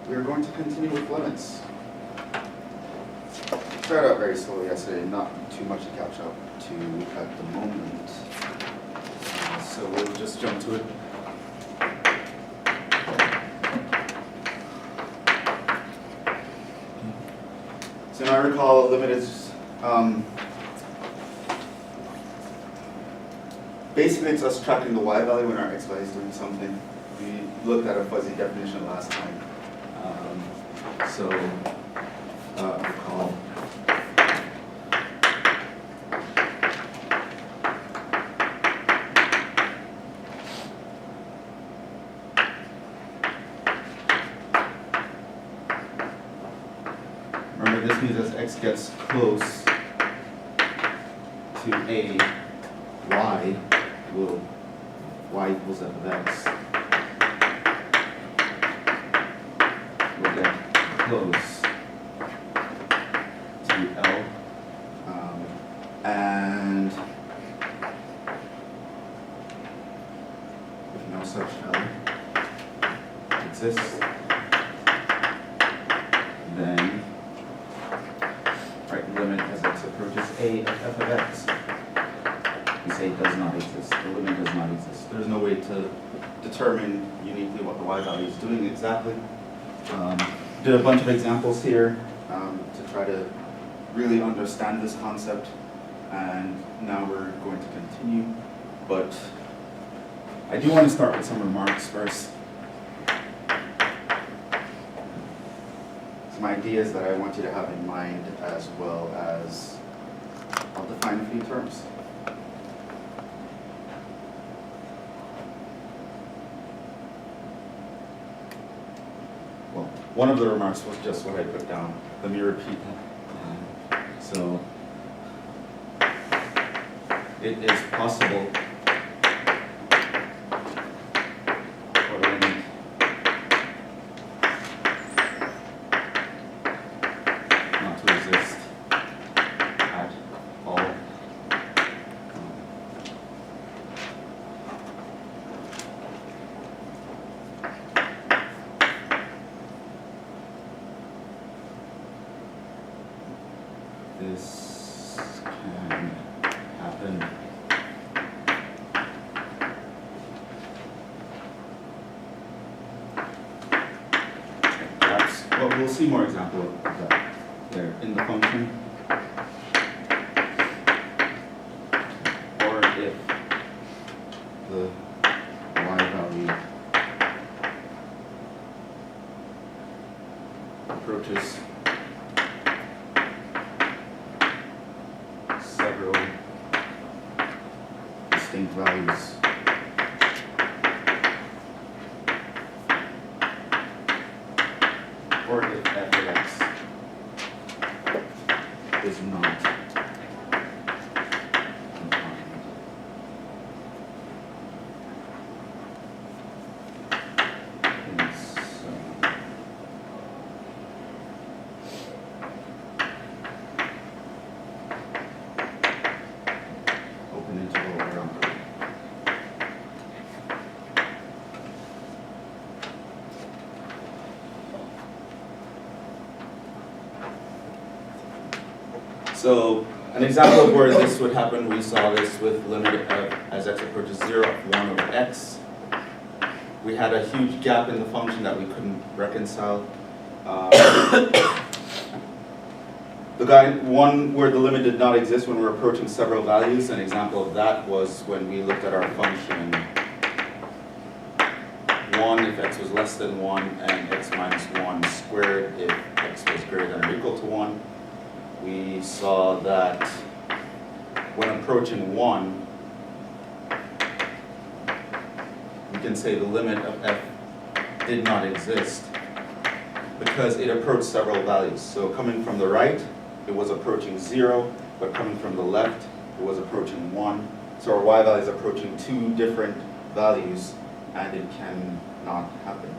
we're going to continue with limits. Started out very slowly yesterday, not too much to catch up to at the moment. So we'll just jump to it. So now I recall a limit is basically it's us tracking the y value when our x value is doing something. We looked at a fuzzy definition last time. Recall. Remember, this means as x gets close to a, y equals f of x. We'll get close to L, and if no such L exists, then limit as x approaches a of f of x. We say it does not exist. The limit does not exist. There's no way to determine uniquely what the y value is doing exactly. Did a bunch of examples here to try to really understand this concept, and now we're going to continue. But I do want to start with some remarks first. Some ideas that I want you to have in mind, as well as I'll define a few terms. Well, one of the remarks was just what I put down. Let me repeat that. So it is possible for a limit not to exist at all. This can happen perhaps, well, we'll see more example of that there in the function. Or if the y value approaches several distinct values. Or if f of x is not confined. And so open interval around. So an example of where this would happen, we saw this with limit of, as x approaches 0 of 1 over x. We had a huge gap in the function that we couldn't reconcile. One where the limit did not exist when we were approaching several values. An example of that was when we looked at our function 1 if x was less than 1, and x minus 1 squared if x was greater than or equal to 1. We saw that when approaching 1, we can say the limit of f did not exist because it approached several values. So coming from the right, it was approaching 0, but coming from the left, it was approaching 1. So our y value is approaching two different values, and it cannot happen.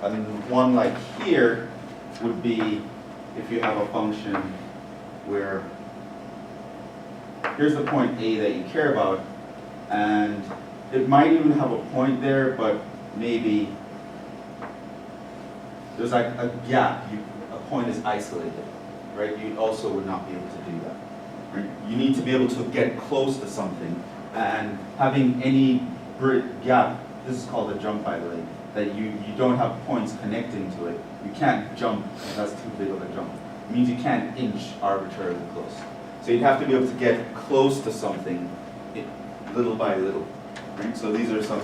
And one like here would be if you have a function where here's the point A that you care about, and it might even have a point there, but maybe there's like a gap, a point is isolated, right? You also would not be able to do that. Right? You need to be able to get close to something, and having any gap, this is called a jump, by the way, that you don't have points connecting to it. You can't jump, that's too big of a jump. It means you can't inch arbitrarily close. So you'd have to be able to get close to something little by little. Right? So these are some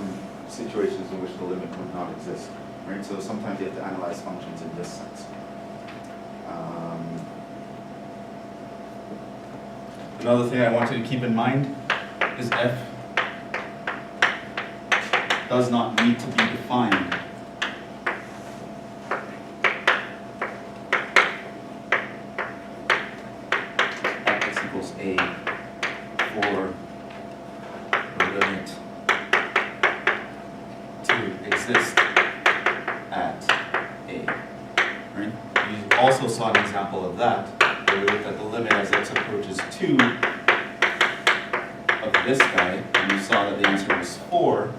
situations in which the limit would not exist. Right? So sometimes you have to analyze functions in this sense. Another thing I want you to keep in mind is f does not need to be defined. At x equals a for the limit to exist at a. Right? You also saw an example of that, where we looked at the limit as x approaches 2 of this guy, and you saw that the answer was 4.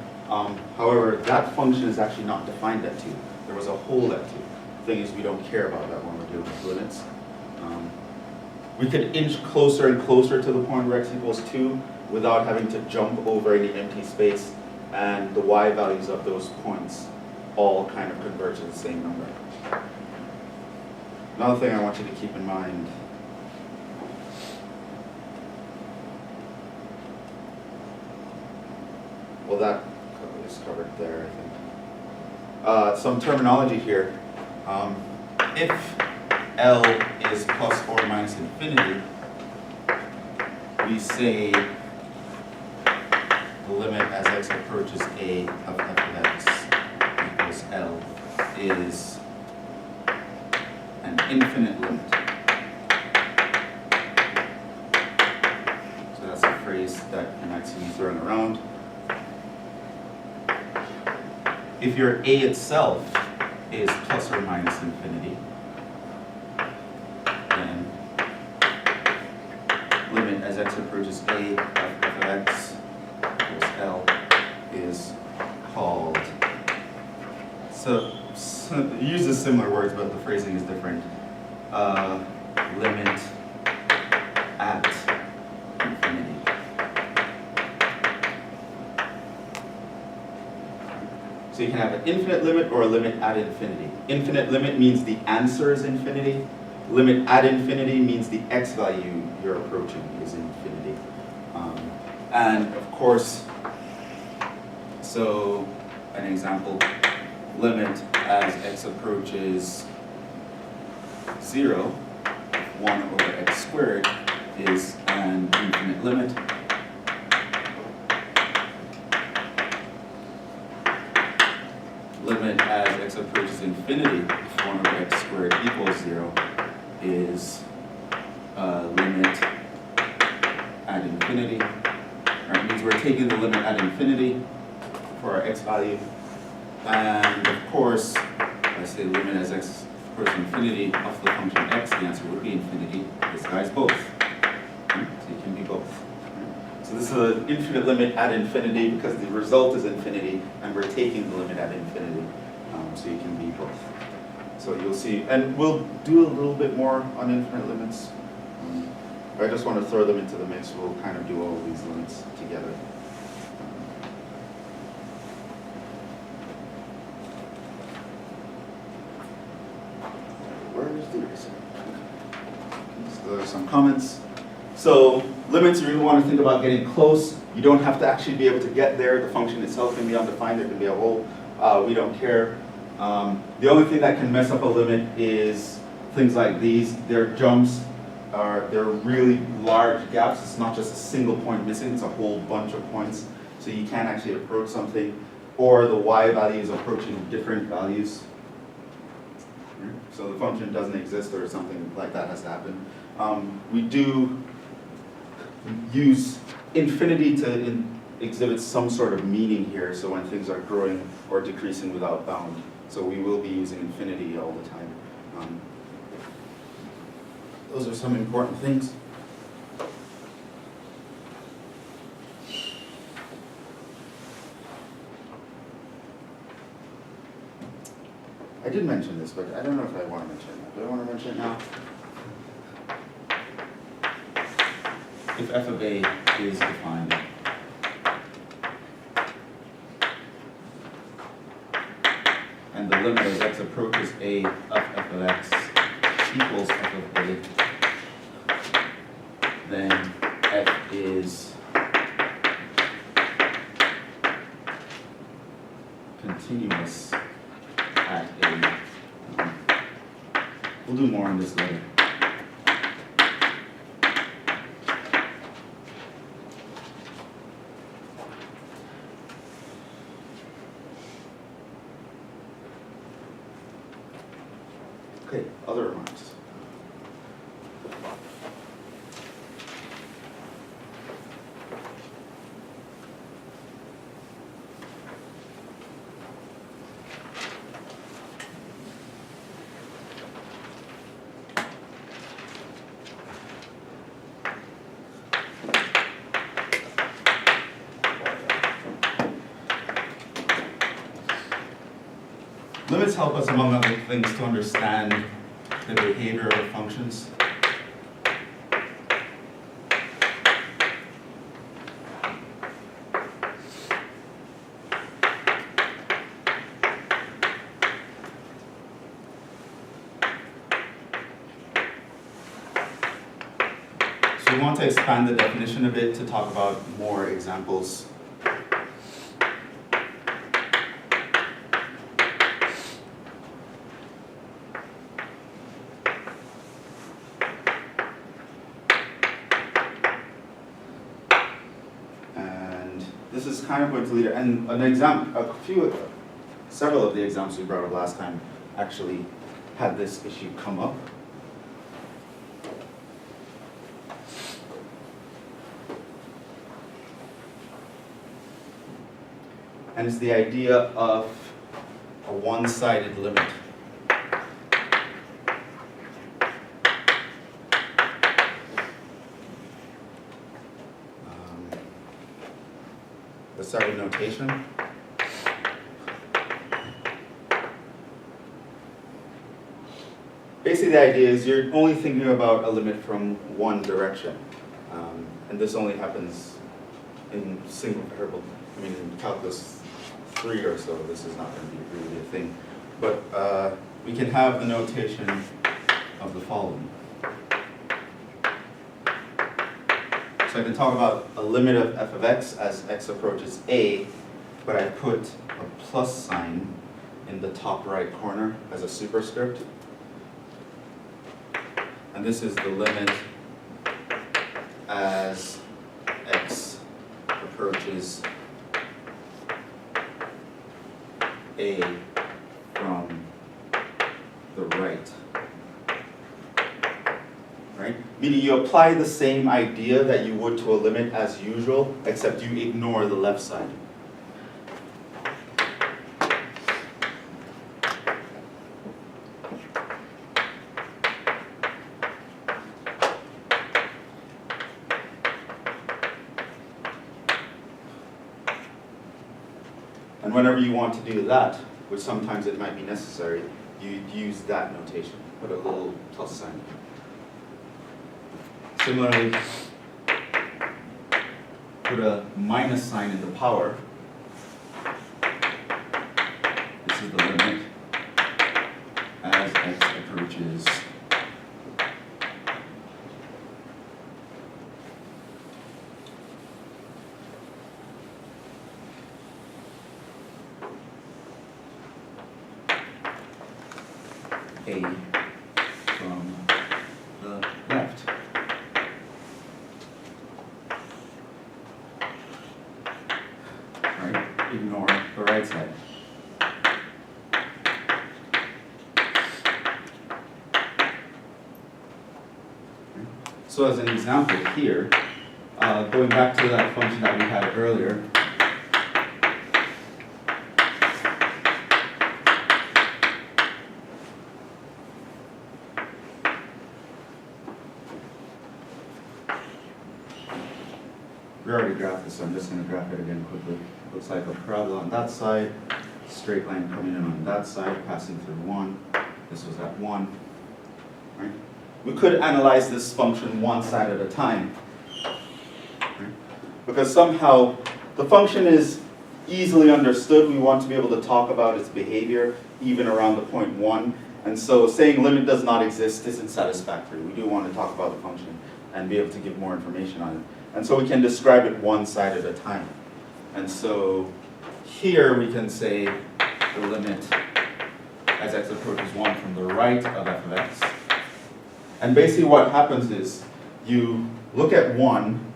However, that function is actually not defined at 2. There was a hole at 2. The thing is, we don't care about that when we're dealing with limits. We could inch closer and closer to the point where x equals 2 without having to jump over any empty space, and the y values of those points all kind of converge to the same number. Another thing I want you to keep in mind, well, that is covered there, I think. Some terminology here. If L is plus or minus infinity, we say the limit as x approaches a of f of x equals L is an infinite limit. So that's a phrase that you might see me throwing around. If your a itself is plus or minus infinity, then limit as x approaches a of f of x equals L is called, so it uses similar words, but the phrasing is different. Limit at infinity. So you can have an infinite limit or a limit at infinity. Infinite limit means the answer is infinity. Limit at infinity means the x value you're approaching is infinity. And of course, so an example, limit as x approaches 0, 1 over x squared is an infinite limit. Limit as x approaches infinity, 1 over x squared equals 0, is a limit at infinity. Right, it means we're taking the limit at infinity for our x value. And of course, if I say limit as x approaches infinity of the function x, the answer would be infinity. This guy's both. So you can be both. So this is an infinite limit at infinity because the result is infinity, and we're taking the limit at infinity. So you can be both. So you'll see, and we'll do a little bit more on infinite limits. I just want to throw them into the mix. We'll kind of do all of these limits together. Where is the eraser? So there are some comments. So limits, you really want to think about getting close. You don't have to actually be able to get there. The function itself can be undefined. There can be a hole. We don't care. The only thing that can mess up a limit is things like these. Their jumps they're really large gaps. It's not just a single point missing. It's a whole bunch of points. So you can't actually approach something. Or the y value is approaching different values. So the function doesn't exist or something like that has to happen. We do use infinity to exhibit some sort of meaning here, so when things are growing or decreasing without bound. So we will be using infinity all the time. Those are some important things. I did mention this, but I don't know if I want to mention it. Do I want to mention it now? If f of a is defined and the limit as x approaches a of f of x equals f of a, then f is continuous at a. We'll do more on this later. Okay, other remarks. Limits help us, among other things, to understand the behavior of functions. So we want to expand the definition a bit to talk about more examples. This is kind of going to lead, and an example, several of the examples we brought up last time actually had this issue come up. And it's the idea of a one-sided limit. Let's start with notation. Basically, the idea is you're only thinking about a limit from one direction. And this only happens in single variable. I mean, in calculus 3 or so, this is not going to be really a thing. But we can have the notation of the following. So I can talk about a limit of f of x as x approaches a, but I put a plus sign in the top right corner as a superscript. And this is the limit as x approaches a from the right. Right? Meaning you apply the same idea that you would to a limit as usual, except you ignore the left side. And whenever you want to do that, which sometimes it might be necessary, you use that notation, put a little plus sign. Similarly, put a minus sign in the power. This is the limit as x approaches a from the left. Right? Ignore the right side. So as an example here, going back to that function that we had earlier, we already graphed this, so I'm just going to graph it again quickly. Looks like a parabola on that side, straight line coming in on that side, passing through 1. This was at 1. Right? We could analyze this function one side at a time. Right? Because somehow the function is easily understood. We want to be able to talk about its behavior even around the point 1. And so saying limit does not exist isn't satisfactory. We do want to talk about the function and be able to give more information on it. And so we can describe it one side at a time. And so here we can say the limit as x approaches 1 from the right of f of x. And basically what happens is you look at 1.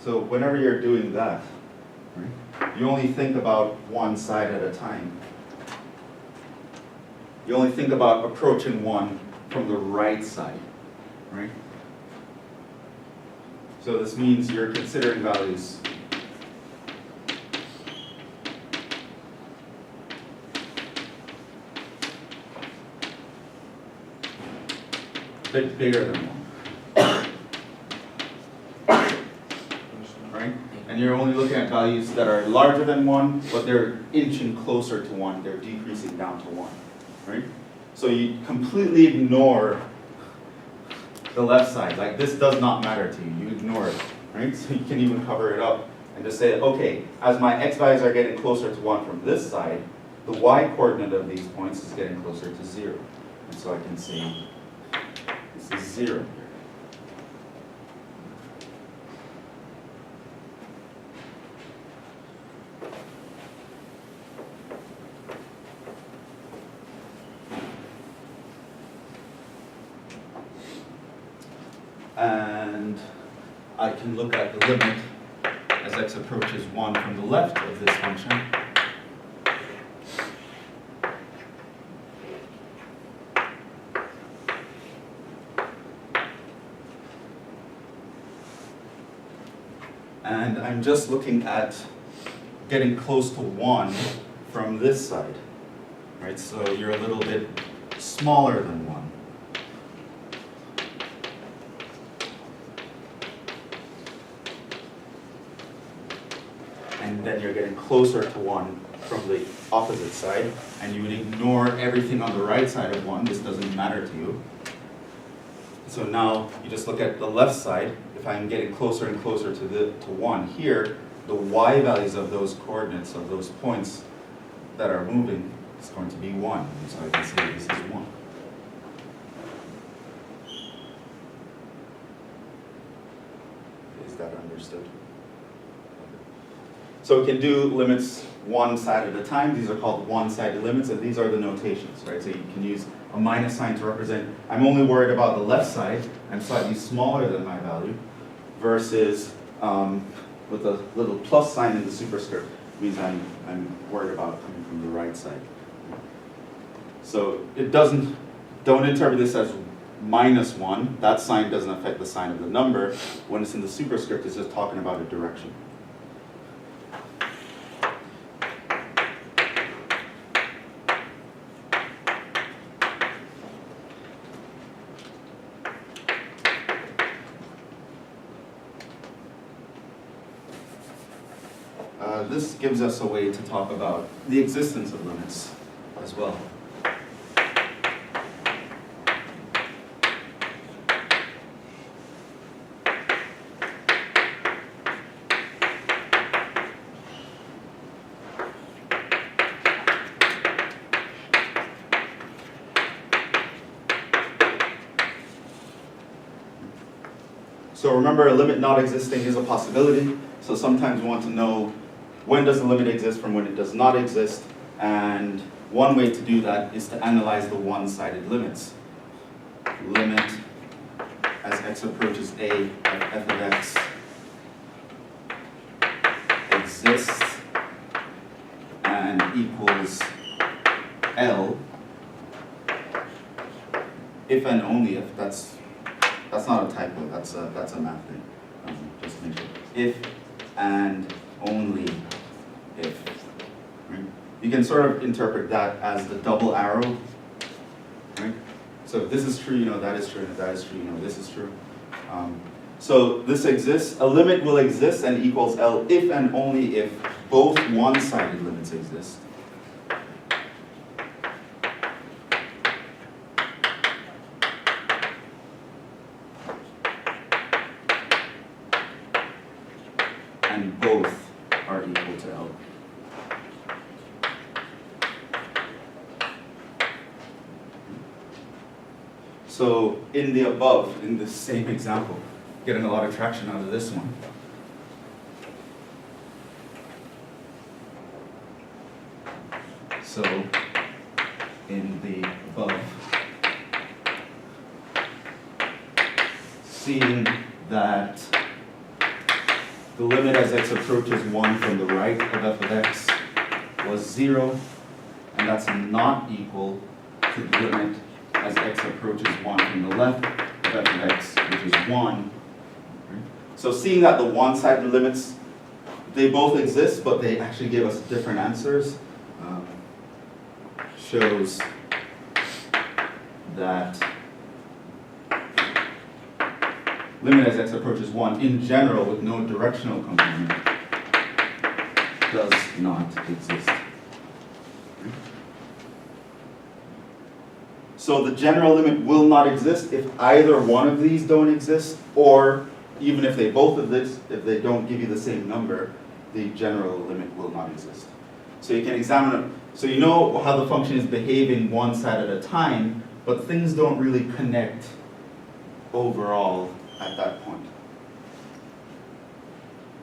So whenever you're doing that, right, you only think about one side at a time. You only think about approaching 1 from the right side, right? So this means you're considering values a bit bigger than 1. Right? And you're only looking at values that are larger than 1, but they're inching closer to 1. They're decreasing down to 1. Right? So you completely ignore the left side. Like, this does not matter to you. You ignore it. Right? So you can even cover it up and just say, okay, as my x values are getting closer to 1 from this side, the y coordinate of these points is getting closer to 0. And so I can say this is 0 here. And I can look at the limit as x approaches 1 from the left of this function. And I'm just looking at getting close to 1 from this side. Right? So you're a little bit smaller than 1. And then you're getting closer to 1 from the opposite side, and you would ignore everything on the right side of 1. This doesn't matter to you. So now you just look at the left side. If I'm getting closer and closer to 1 here, the y values of those coordinates, of those points that are moving, is going to be 1. And so I can say this is 1. Is that understood? So we can do limits one side at a time. These are called one-sided limits, and these are the notations, right? So you can use a minus sign to represent, I'm only worried about the left side, I'm slightly smaller than my value, versus with a little plus sign in the superscript, means I'm worried about coming from the right side. So it don't interpret this as -1. That sign doesn't affect the sign of the number. When it's in the superscript, it's just talking about a direction. This gives us a way to talk about the existence of limits as well. So remember, a limit not existing is a possibility. So sometimes we want to know when does the limit exist from when it does not exist, and one way to do that is to analyze the one-sided limits. Limit as x approaches a of f of x exists and equals L if and only if. That's not a typo, that's a math thing. Just to make sure. If and only if. Right? You can sort of interpret that as the double arrow. Right? So if this is true, you know that is true, and if that is true, you know this is true. So this exists, a limit will exist and equals L if and only if both one-sided limits exist. And both are equal to L. So in the above, in the same example, getting a lot of traction out of this one. So in the above, seeing that the limit as x approaches 1 from the right of f of x was 0, and that's not equal to the limit as x approaches 1 from the left of f of x, which is 1. So seeing that the one-sided limits, they both exist, but they actually give us different answers, shows that limit as x approaches 1 in general with no directional component does not exist. So the general limit will not exist if either one of these don't exist, or even if they both exist, if they don't give you the same number, the general limit will not exist. So you can examine it. So you know how the function is behaving one side at a time, but things don't really connect overall at that point.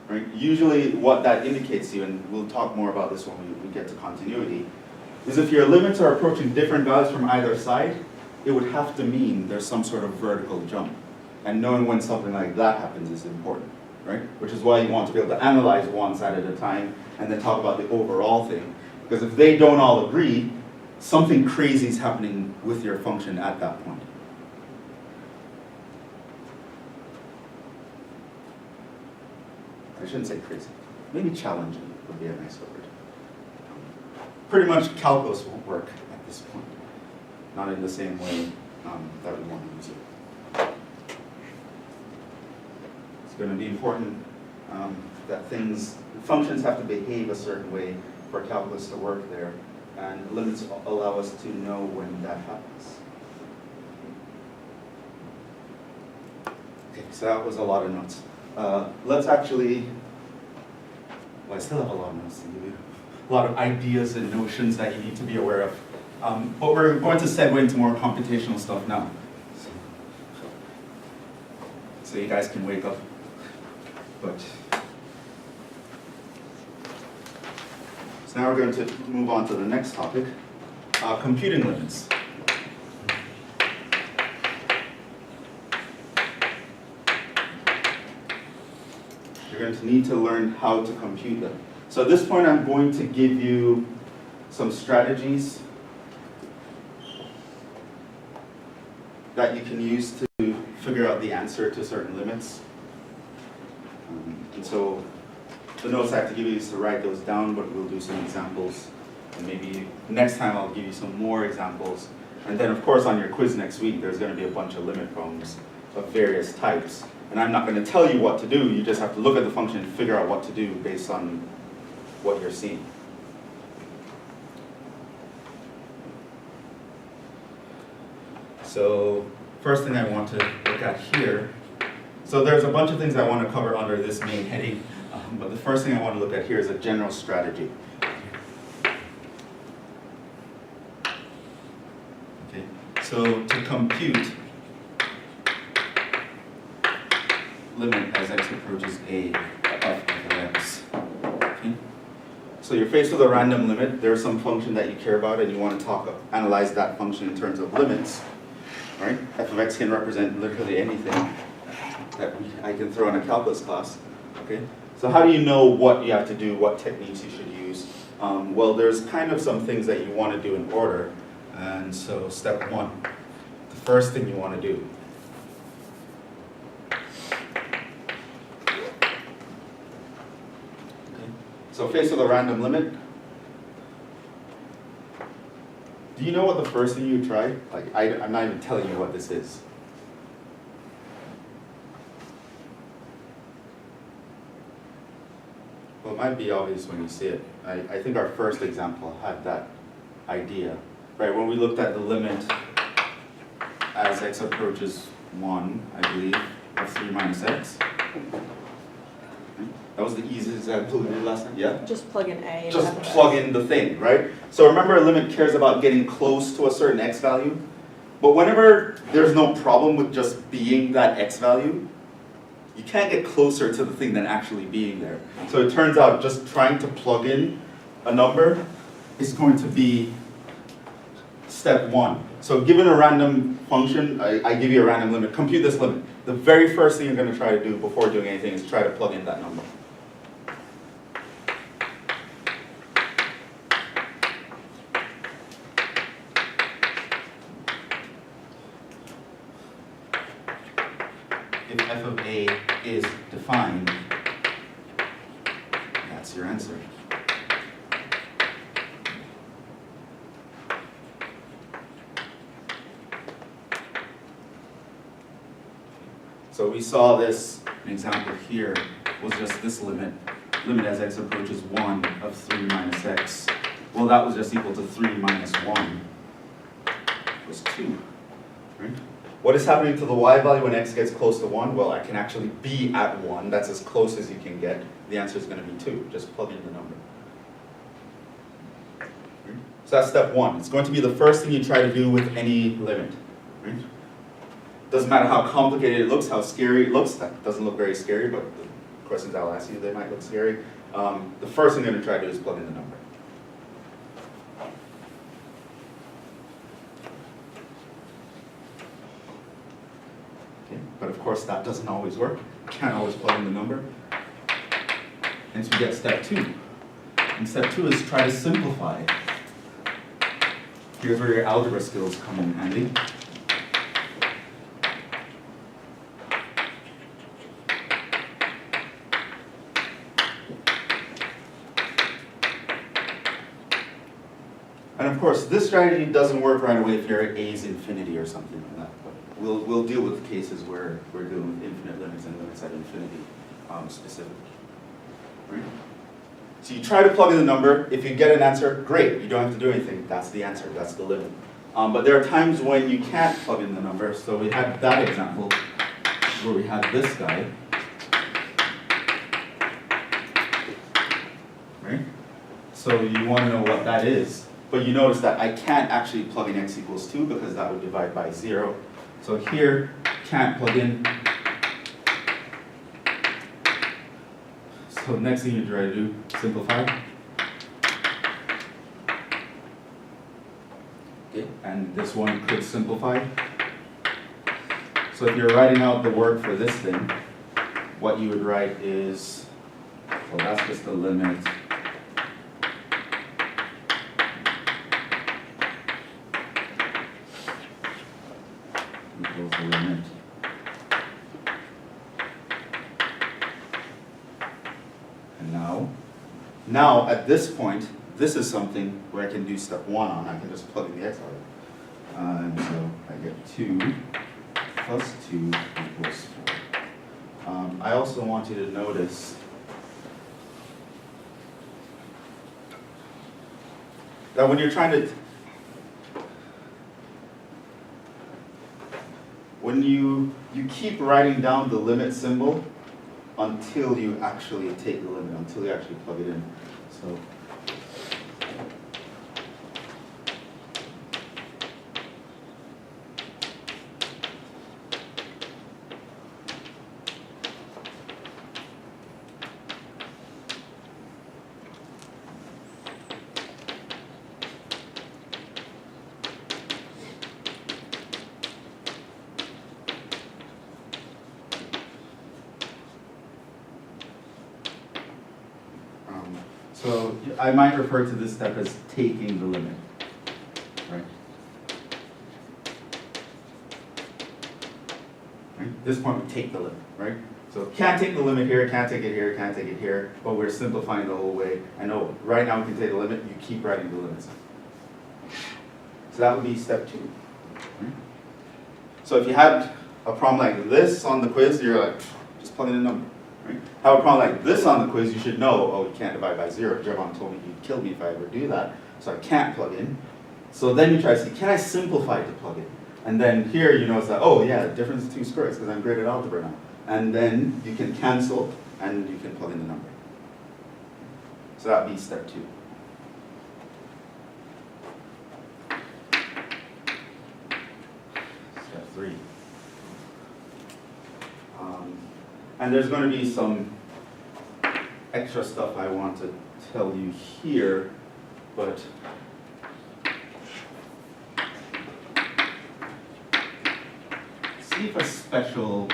Right? Usually what that indicates to you, and we'll talk more about this when we get to continuity, is if your limits are approaching different values from either side, it would have to mean there's some sort of vertical jump. And knowing when something like that happens is important, right? Which is why you want to be able to analyze one side at a time and then talk about the overall thing. Because if they don't all agree, something crazy is happening with your function at that point. I shouldn't say crazy. Maybe challenging would be a nice word. Pretty much calculus won't work at this point. Not in the same way that we want to use it. It's going to be important that functions have to behave a certain way for calculus to work there, and limits allow us to know when that happens. Okay, so that was a lot of notes. Let's actually, well, I still have a lot of notes to give you. A lot of ideas and notions that you need to be aware of. But we're going to segue into more computational stuff now. So you guys can wake up. But so now we're going to move on to the next topic, computing limits. You're going to need to learn how to compute them. So at this point, I'm going to give you some strategies that you can use to figure out the answer to certain limits. And so the notes I have to give you is to write those down, but we'll do some examples. And maybe next time I'll give you some more examples. And then of course on your quiz next week, there's going to be a bunch of limit problems of various types. And I'm not going to tell you what to do, you just have to look at the function and figure out what to do based on what you're seeing. So first thing I want to look at here, so there's a bunch of things I want to cover under this main heading, but the first thing I want to look at here is a general strategy. Okay, so to compute limit as x approaches a f of x. Okay. So you're faced with a random limit. There's some function that you care about and you want to analyze that function in terms of limits. Right? F of x can represent literally anything that I can throw in a calculus class. Okay? So how do you know what you have to do, what techniques you should use? Well, there's kind of some things that you want to do in order. And so step one, the first thing you want to do. So faced with a random limit, Do you know what the first thing you tried? Like, I'm not even telling you what this is. Well, it might be obvious when you see it. I think our first example had that idea, right? When we looked at the limit as x approaches 1, I believe, of 3 minus x. That was the easiest example we did last time, yeah? Just plug in A. Just plug in the thing, right? So remember, a limit cares about getting close to a certain x value. But whenever there's no problem with just being that x value, you can't get closer to the thing than actually being there. So it turns out just trying to plug in a number is going to be step 1. So given a random function, I give you a random limit, compute this limit. The very first thing you're going to try to do before doing anything is try to plug in that number. If f of a is defined, that's your answer. So we saw this, an example here was just this limit as x approaches 1 of 3 minus x. Well, that was just equal to 3 minus 1 was 2, right? What is happening to the y value when x gets close to 1? Well, I can actually be at 1. That's as close as you can get. The answer is going to be 2. Just plug in the number. Right? So that's step 1. It's going to be the first thing you try to do with any limit. Right? Doesn't matter how complicated it looks, how scary it looks. That doesn't look very scary, but the questions I'll ask you, they might look scary. The first thing you're going to try to do is plug in the number. Okay. But of course, that doesn't always work. You can't always plug in the number. And so we get step 2. And step 2 is try to simplify. Here's where your algebra skills come in handy. And of course, this strategy doesn't work right away if you're at a's infinity or something like that. But we'll deal with cases where we're dealing with infinite limits and limits at infinity specifically. Right? So you try to plug in the number. If you get an answer, great. You don't have to do anything. That's the answer. That's the limit. But there are times when you can't plug in the number. So we had that example where we had this guy. Right? So you want to know what that is. But you notice that I can't actually plug in x equals 2 because that would divide by 0. So here, can't plug in. So next thing you try to do, simplify. Okay, and this one could simplify. So if you're writing out the work for this thing, what you would write is, well, that's just the limit. Equals the limit. And now at this point, this is something where I can do step 1 on. I can just plug in the x out. And so I get 2 plus 2 equals 4. I also want you to notice that when you're trying to when you keep writing down the limit symbol until you actually take the limit, until you actually plug it in. So So I might refer to this step as taking the limit, right? At this point, we take the limit, right? So can't take the limit here, can't take it here, can't take it here, but we're simplifying the whole way. I know right now we can take the limit, you keep writing the limits. So that would be step 2. Right? So if you had a problem like this on the quiz, you're like, just plug in a number. Right? Have a problem like this on the quiz, you should know, oh, you can't divide by 0. Jhevon told me he'd kill me if I ever do that, so I can't plug in. So then you try to see, can I simplify it to plug in? And then here you notice that, oh yeah, the difference is 2 squares because I'm great at algebra now. And then you can cancel and you can plug in the number. So that would be step 2. Step 3. And there's going to be some extra stuff I want to tell you here, but see if a special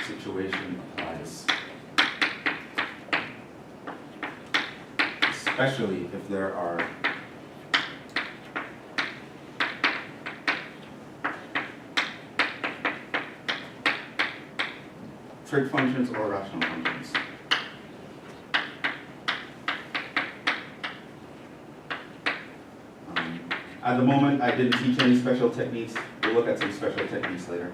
situation applies. Especially if there are trig functions or rational functions. At the moment, I didn't teach any special techniques. We'll look at some special techniques later.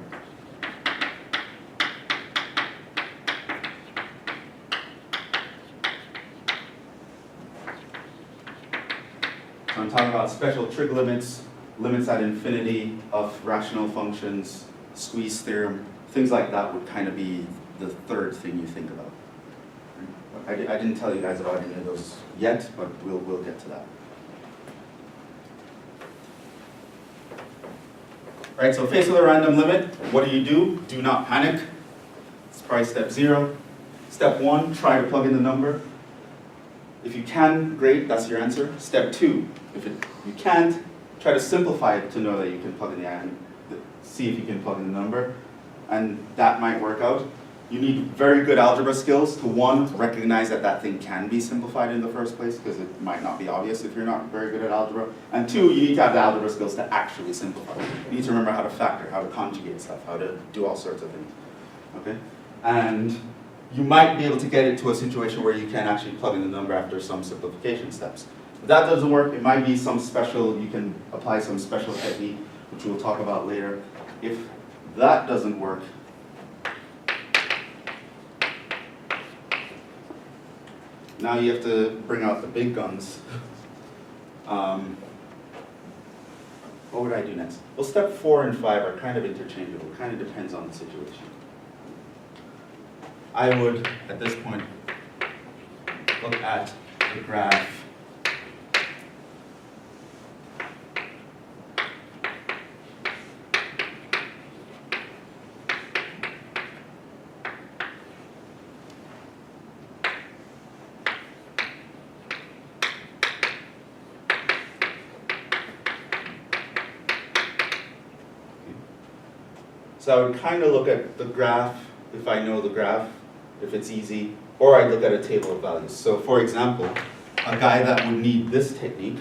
So I'm talking about special trig limits, limits at infinity of rational functions, squeeze theorem, things like that would kind of be the third thing you think about. I didn't tell you guys about any of those yet, but we'll get to that. Right, so faced with a random limit, what do? Do not panic. It's probably step 0. Step 1, try to plug in the number. If you can, great, that's your answer. Step 2, if you can't, try to simplify it to know that you can plug in see if you can plug in the number, and that might work out. You need very good algebra skills to, 1, recognize that that thing can be simplified in the first place, because it might not be obvious if you're not very good at algebra. And 2, you need to have the algebra skills to actually simplify. You need to remember how to factor, how to conjugate stuff, how to do all sorts of things. Okay? And you might be able to get it to a situation where you can actually plug in the number after some simplification steps. If that doesn't work, it might be some special, you can apply some special technique, which we'll talk about later. If that doesn't work, now you have to bring out the big guns. What would I do next? Well, step 4 and 5 are kind of interchangeable. It kind of depends on the situation. I would, at this point, look at the graph So I would kind of look at the graph, if I know the graph, if it's easy, or I'd look at a table of values. So for example, a guy that would need this technique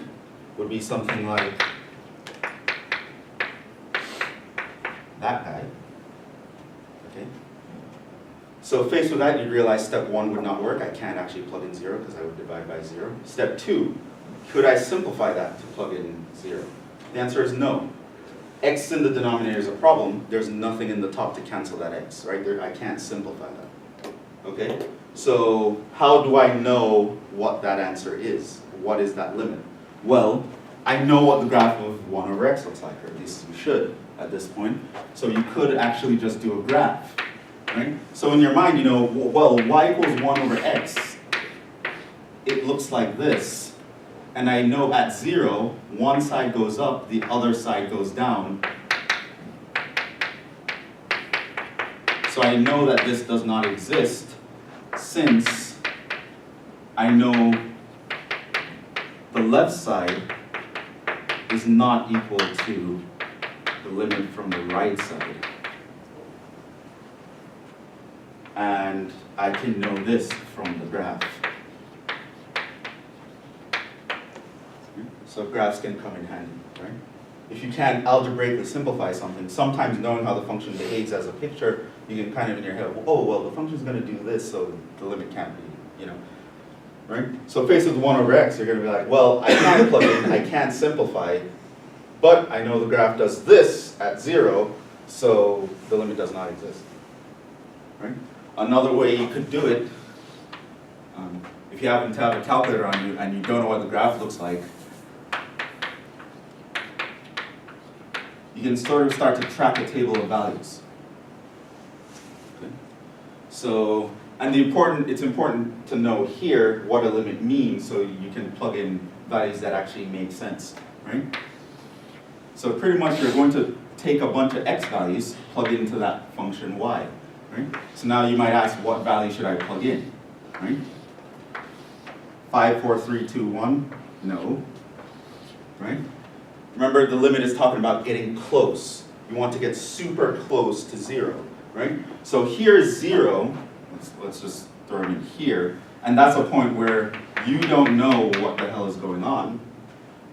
would be something like that guy. Okay. So faced with that, you'd realize step 1 would not work. I can't actually plug in 0 because I would divide by 0. Step 2, could I simplify that to plug in 0? The answer is no. X in the denominator is a problem. There's nothing in the top to cancel that x, right? I can't simplify that. Okay? So how do I know what that answer is? What is that limit? Well, I know what the graph of 1 over x looks like, or at least you should at this point. So you could actually just do a graph, right? So in your mind, you know, well, y equals 1 over x, it looks like this. And I know at 0, one side goes up, the other side goes down. So I know that this does not exist since I know the left side is not equal to the limit from the right side. And I can know this from the graph. So graphs can come in handy, right? If you can't algebraically simplify something, sometimes knowing how the function behaves as a picture, you can kind of in your head, oh, well, the function's going to do this, so the limit can't be, you know, right? So faced with 1 over x, you're going to be like, well, I can't plug in, I can't simplify, but I know the graph does this at 0, so the limit does not exist, right? Another way you could do it, if you happen to have a calculator on you and you don't know what the graph looks like, you can sort of start to track a table of values. Okay. So, and it's important to know here what a limit means so you can plug in values that actually make sense, right? So pretty much you're going to take a bunch of x values, plug into that function y, right? So now you might ask, what value should I plug in, right? 5, 4, 3, 2, 1, no, right? Remember, the limit is talking about getting close. You want to get super close to 0, right? So here's 0, let's just throw it in here, and that's a point where you don't know what the hell is going on,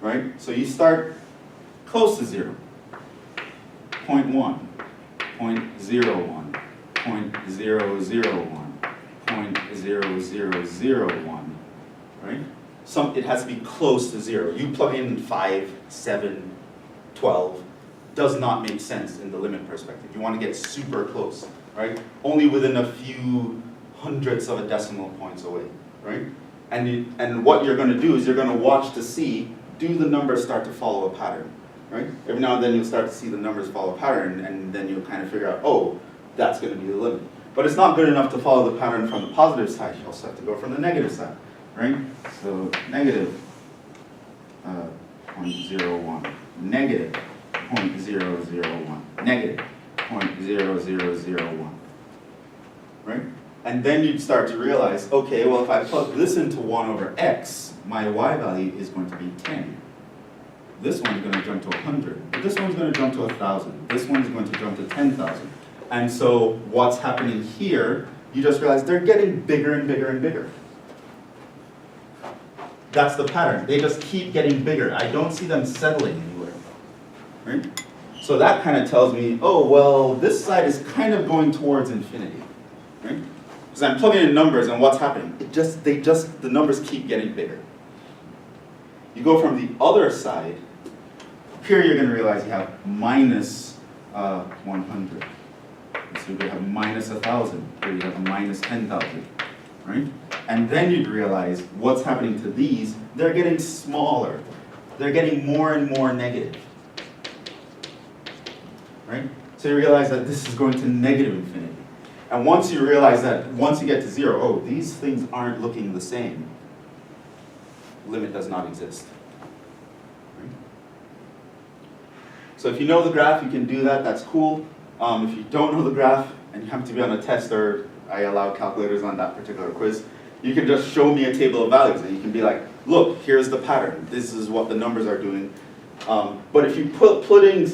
right? So you start close to 0, 0.1, 0.01, 0.001, 0.0001, right? It has to be close to 0. You plug in 5, 7, 12, does not make sense in the limit perspective. You want to get super close, right? Only within a few hundredths of a decimal points away, right? And what you're going to do is you're going to watch to see, do the numbers start to follow a pattern, right? Every now and then you'll start to see the numbers follow a pattern, and then you'll kind of figure out, oh, that's going to be the limit. But it's not good enough to follow the pattern from the positive side. You also have to go from the negative side, right? So negative 0.01, negative 0.001, negative 0.0001, right? And then you'd start to realize, okay, well, if I plug this into 1 over x, my y value is going to be 10. This one's going to jump to 100. But this one's going to jump to 1,000. This one's going to jump to 10,000. And so what's happening here, you just realize they're getting bigger and bigger and bigger. That's the pattern. They just keep getting bigger. I don't see them settling anywhere, right? So that kind of tells me, oh, well, this side is kind of going towards infinity, right? Because I'm plugging in numbers, and what's happening? The numbers keep getting bigger. You go from the other side. Here you're going to realize you have minus 100. So you have minus 1,000. Here you have minus 10,000, right? And then you'd realize what's happening to these. They're getting smaller. They're getting more and more negative, right? So you realize that this is going to negative infinity. And once you realize that, once you get to 0, oh, these things aren't looking the same, limit does not exist. Right? So if you know the graph, you can do that, that's cool. If you don't know the graph, and you happen to be on a test, or I allow calculators on that particular quiz, you can just show me a table of values, and you can be like, look, here's the pattern, this is what the numbers are doing. But if you put in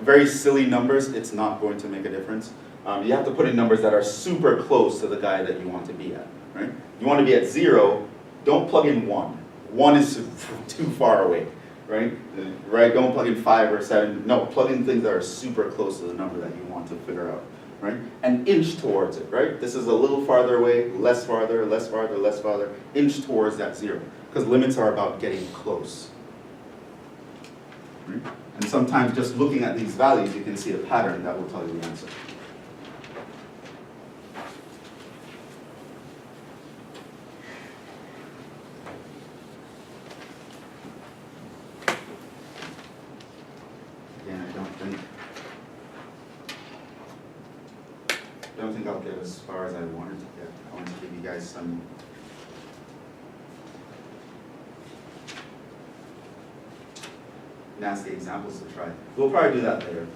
very silly numbers, it's not going to make a difference. You have to put in numbers that are super close to the guy that you want to be at, right? You want to be at 0, don't plug in 1. 1 is too far away, right? Right? Don't plug in 5 or 7. No, plug in things that are super close to the number that you want to figure out, right? And inch towards it, right? This is a little farther away, less farther, less farther, less farther. Inch towards that 0, because limits are about getting close. Right? And sometimes just looking at these values, you can see a pattern that will tell you the answer. I don't think I'll get as far as I wanted to get. I want to give you guys some nasty examples to try. We'll probably do that later.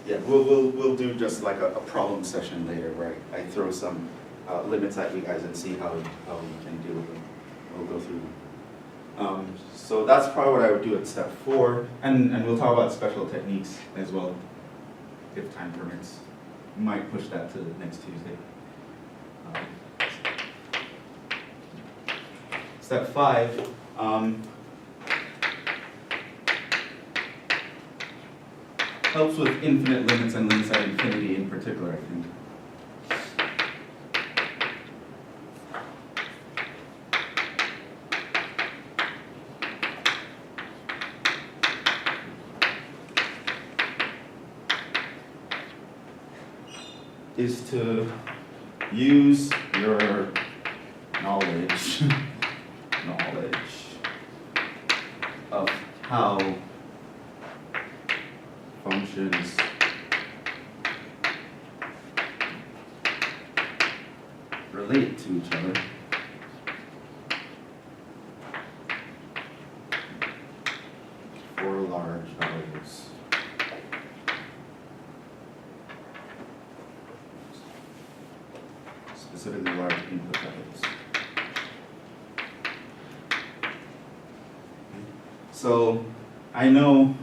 Yeah, we'll do just like a problem session later where I throw some limits at you guys and see how you can deal with them. We'll go through them. So that's probably what I would do at step 4, and we'll talk about special techniques as well, if time permits. Might push that to next Tuesday. Step 5. Helps with infinite limits and limits at infinity in particular, I think. is to use your knowledge of how functions relate to each other for large values. Specifically large input values. So I know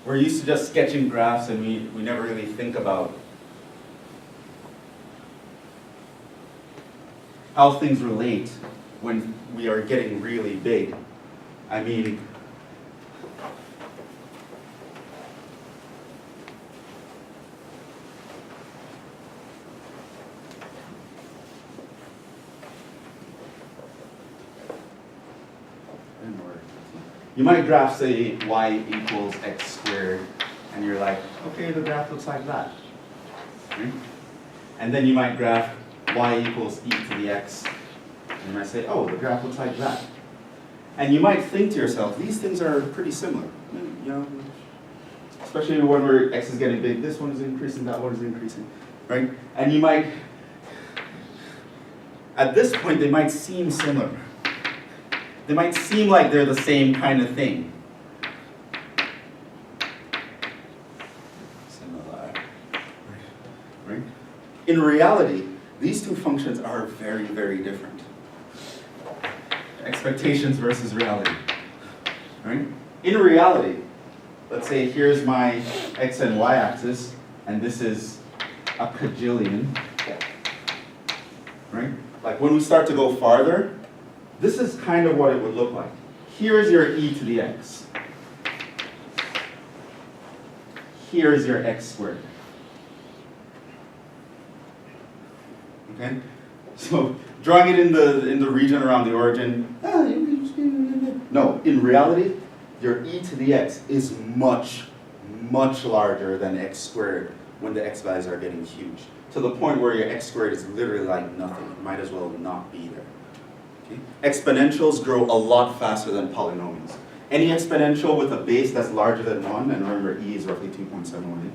we're used to just sketching graphs and we never really think about how things relate when we are getting really big. I mean, you might graph, say, y equals x squared, and you're like, okay, the graph looks like that. Right? And then you might graph y equals e to the x, and you might say, oh, the graph looks like that. And you might think to yourself, these things are pretty similar. You know, especially when x is getting big, this one is increasing, that one is increasing, right? And you might, at this point, they might seem similar. They might seem like they're the same kind of thing. Similar. Right? In reality, these two functions are very, very different. Expectations versus reality. Right? In reality, let's say here's my x and y axis, and this is a cajillion. Right? Like when we start to go farther, this is kind of what it would look like. Here's your e to the x. Here's your x squared. Okay? So drawing it in the region around the origin, no, in reality, your e to the x is much, much larger than x squared when the x values are getting huge. To the point where your x squared is literally like nothing. It might as well not be there. Okay? Exponentials grow a lot faster than polynomials. Any exponential with a base that's larger than 1, and remember e is roughly 2.718,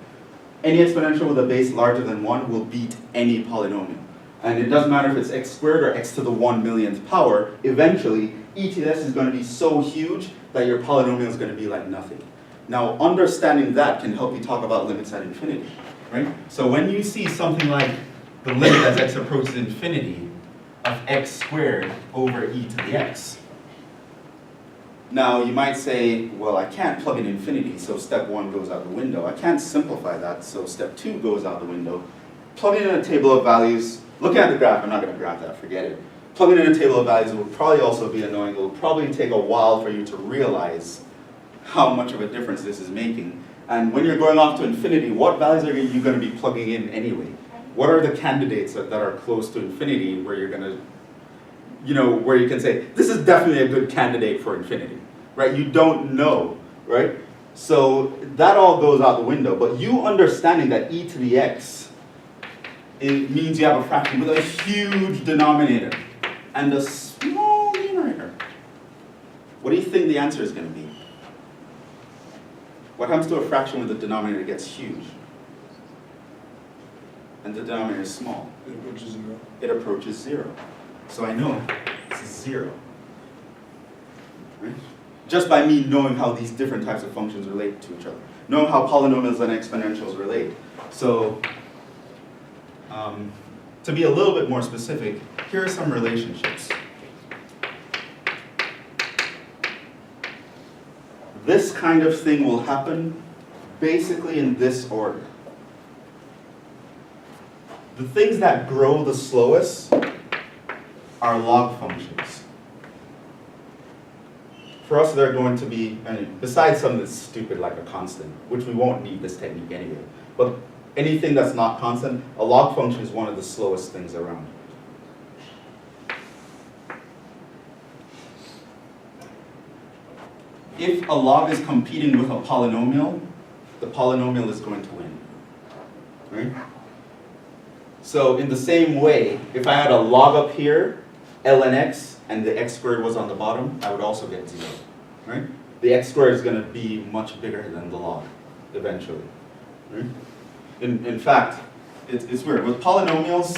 any exponential with a base larger than 1 will beat any polynomial. And it doesn't matter if it's x squared or x to the 1 millionth power, eventually e to the s is going to be so huge that your polynomial is going to be like nothing. Now, understanding that can help you talk about limits at infinity, right? So when you see something like the limit as x approaches infinity of x squared over e to the x, now you might say, well, I can't plug in infinity, so step 1 goes out the window. I can't simplify that, so step 2 goes out the window. Plugging in a table of values, looking at the graph, I'm not going to graph that, forget it. Plugging in a table of values will probably also be annoying. It will probably take a while for you to realize how much of a difference this is making. And when you're going off to infinity, what values are you going to be plugging in anyway? What are the candidates that are close to infinity where you're going to, you know, where you can say, this is definitely a good candidate for infinity, right? You don't know, right? So that all goes out the window. But you understanding that e to the x, it means you have a fraction with a huge denominator and a small numerator. What do you think the answer is going to be? What happens to a fraction when the denominator gets huge and the denominator is small? It approaches 0. It approaches 0. So I know this is 0. Right? Just by me knowing how these different types of functions relate to each other. Knowing how polynomials and exponentials relate. So to be a little bit more specific, here are some relationships. This kind of thing will happen basically in this order. The things that grow the slowest are log functions. For us, they're going to be, I mean, besides something that's stupid like a constant, which we won't need this technique anyway, but anything that's not constant, a log function is one of the slowest things around. If a log is competing with a polynomial, the polynomial is going to win. right? So in the same way, if I had a log up here, ln x, and the x squared was on the bottom, I would also get 0, right? The x squared is going to be much bigger than the log, eventually. Right? In fact, it's weird. With polynomials,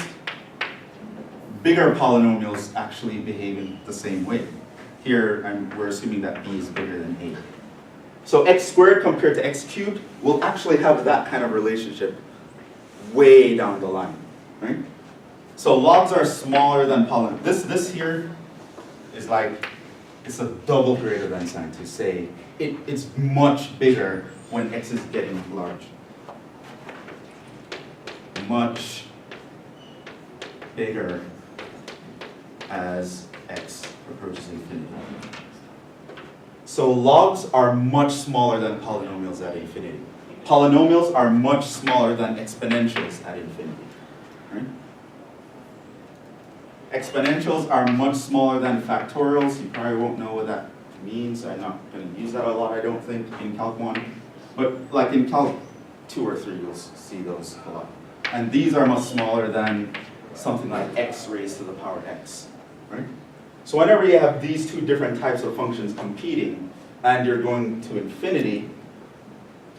bigger polynomials actually behave in the same way. Here, we're assuming that b is bigger than a. So x squared compared to x cubed will actually have that kind of relationship way down the line, right? So logs are smaller than polynomials. This here is like, it's a double greater than sign to say it's much bigger when x is getting large. Much bigger as x approaches infinity. So logs are much smaller than polynomials at infinity. Polynomials are much smaller than exponentials at infinity. Right? Exponentials are much smaller than factorials. You probably won't know what that means. I'm not going to use that a lot, I don't think, in Calc 1. But like in Calc 2 or 3, you'll see those a lot. And these are much smaller than something like x raised to the power x. Right? So whenever you have these two different types of functions competing, and you're going to infinity,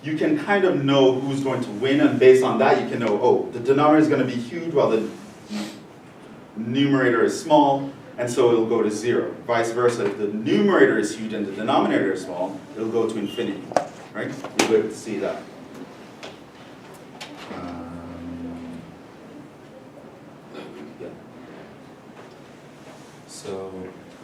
you can kind of know who's going to win, and based on that you can know, oh, the denominator is going to be huge while the numerator is small, and so it'll go to 0. Vice versa, if the numerator is huge and the denominator is small, it'll go to infinity, right? You'll be able to see that. Yeah. So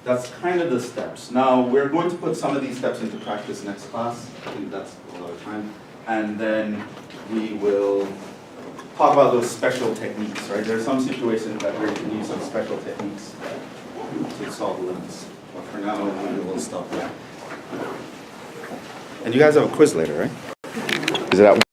that's kind of the steps. Now we're going to put some of these steps into practice next class. I think that's a lot of time. And then we will talk about those special techniques, right? There are some situations that we can use some special techniques to solve limits. But for now, we will stop there. And you guys have a quiz later, right? Is it at